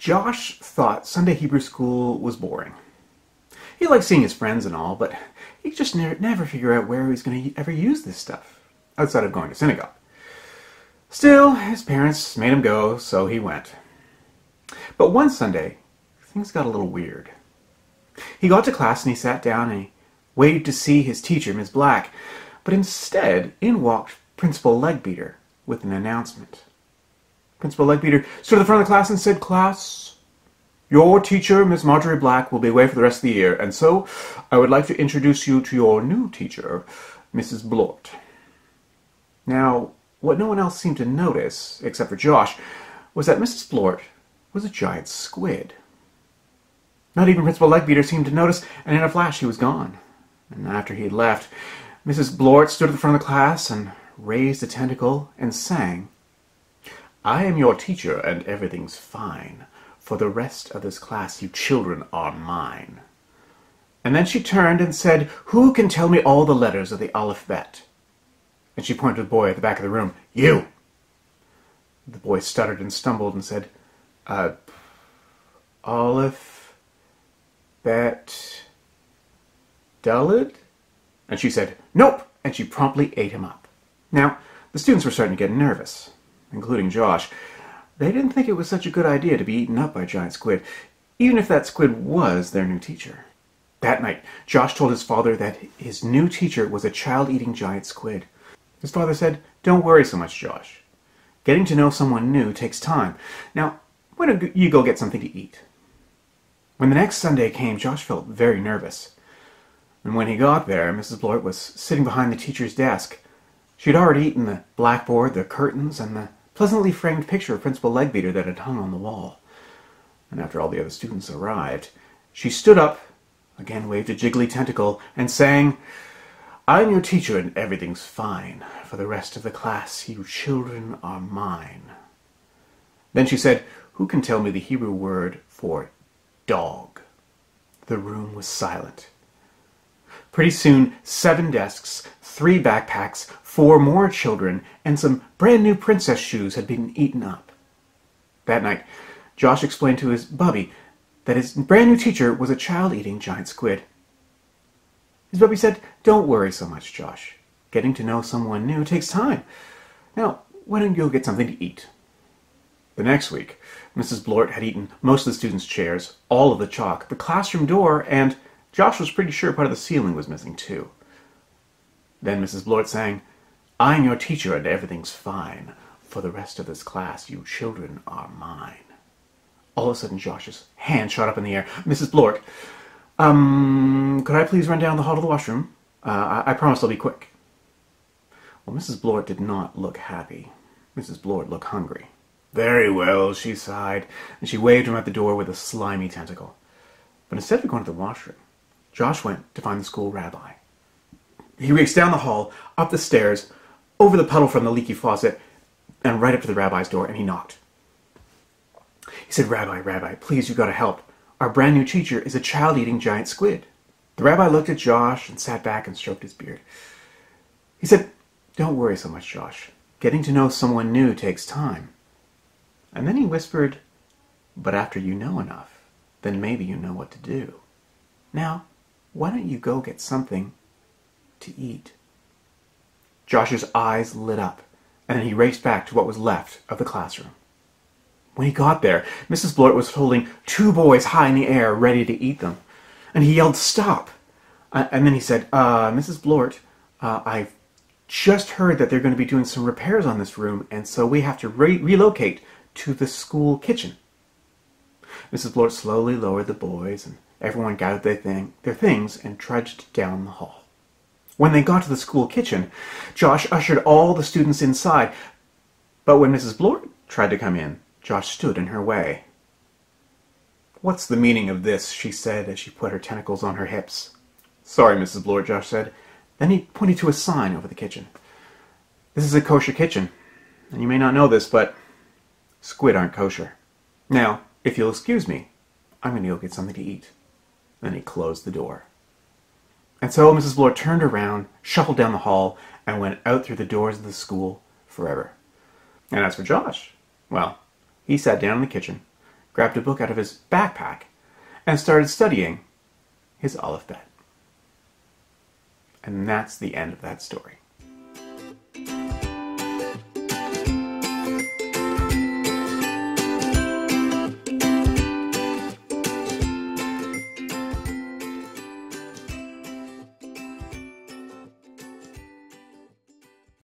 Josh thought Sunday Hebrew school was boring. He liked seeing his friends and all, but he could just never figure out where he was going to ever use this stuff, outside of going to synagogue. Still, his parents made him go, so he went. But one Sunday, things got a little weird. He got to class and he sat down and he waited to see his teacher, Ms. Black, but instead, in walked Principal Legbeater with an announcement. Principal Legbeater stood at the front of the class and said, "Class, your teacher, Miss Marjorie Black, will be away for the rest of the year, and so I would like to introduce you to your new teacher, Mrs. Blort." Now, what no one else seemed to notice, except for Josh, was that Mrs. Blort was a giant squid. Not even Principal Legbeater seemed to notice, and in a flash he was gone. And after he had left, Mrs. Blort stood at the front of the class and raised a tentacle and sang, "I am your teacher and everything's fine. For the rest of this class you children are mine." And then she turned and said, "Who can tell me all the letters of the alphabet?" And she pointed to the boy at the back of the room. "You!" The boy stuttered and stumbled and said, "Aleph, Bet, Dalet?" And she said, "Nope!" And she promptly ate him up. Now, the students were starting to get nervous, including Josh. They didn't think it was such a good idea to be eaten up by a giant squid, even if that squid was their new teacher. That night, Josh told his father that his new teacher was a child-eating giant squid. His father said, "Don't worry so much, Josh. Getting to know someone new takes time. Now, why don't you go get something to eat?" When the next Sunday came, Josh felt very nervous. And when he got there, Mrs. Blort was sitting behind the teacher's desk. She had already eaten the blackboard, the curtains, and the pleasantly framed picture of Principal Legbeater that had hung on the wall. And after all the other students arrived, she stood up, again waved a jiggly tentacle, and sang, "I'm your teacher and everything's fine. For the rest of the class, you children are mine." Then she said, "Who can tell me the Hebrew word for dog?" The room was silent. Pretty soon, 7 desks, 3 backpacks, 4 more children, and some brand new princess shoes had been eaten up. That night, Josh explained to his bubby that his brand new teacher was a child-eating giant squid. His bubby said, "Don't worry so much, Josh. Getting to know someone new takes time. Now, why don't you go get something to eat?" The next week, Mrs. Blort had eaten most of the students' chairs, all of the chalk, the classroom door, and Josh was pretty sure part of the ceiling was missing too. Then Mrs. Blort sang, "I'm your teacher and everything's fine. For the rest of this class, you children are mine." All of a sudden, Josh's hand shot up in the air. "Mrs. Blort, could I please run down the hall to the washroom? I promise I'll be quick." Well, Mrs. Blort did not look happy. Mrs. Blort looked hungry. "Very well," she sighed, and she waved him at the door with a slimy tentacle. But instead of going to the washroom, Josh went to find the school rabbi. He raced down the hall, up the stairs, over the puddle from the leaky faucet, and right up to the rabbi's door, and he knocked. He said, Rabbi, please, you gotta help. Our brand new teacher is a child-eating giant squid." The rabbi looked at Josh and sat back and stroked his beard. He said, "Don't worry so much, Josh. Getting to know someone new takes time." And then he whispered, "But after you know enough, then maybe you know what to do. Now, why don't you go get something to eat?" Josh's eyes lit up, and then he raced back to what was left of the classroom. When he got there, Mrs. Blort was holding 2 boys high in the air, ready to eat them. And he yelled, "Stop!" And then he said, "Mrs. Blort, I've just heard that they're going to be doing some repairs on this room, and so we have to relocate to the school kitchen." Mrs. Blort slowly lowered the boys, and everyone gathered their things and trudged down the hall. When they got to the school kitchen, Josh ushered all the students inside, but when Mrs. Blort tried to come in, Josh stood in her way. "What's the meaning of this?" she said as she put her tentacles on her hips. "Sorry, Mrs. Blort," Josh said. Then he pointed to a sign over the kitchen. "This is a kosher kitchen, and you may not know this, but squid aren't kosher. Now, if you'll excuse me, I'm going to go get something to eat." Then he closed the door. And so Mrs. Blort turned around, shuffled down the hall, and went out through the doors of the school forever. And as for Josh, well, he sat down in the kitchen, grabbed a book out of his backpack, and started studying his alphabet. And that's the end of that story.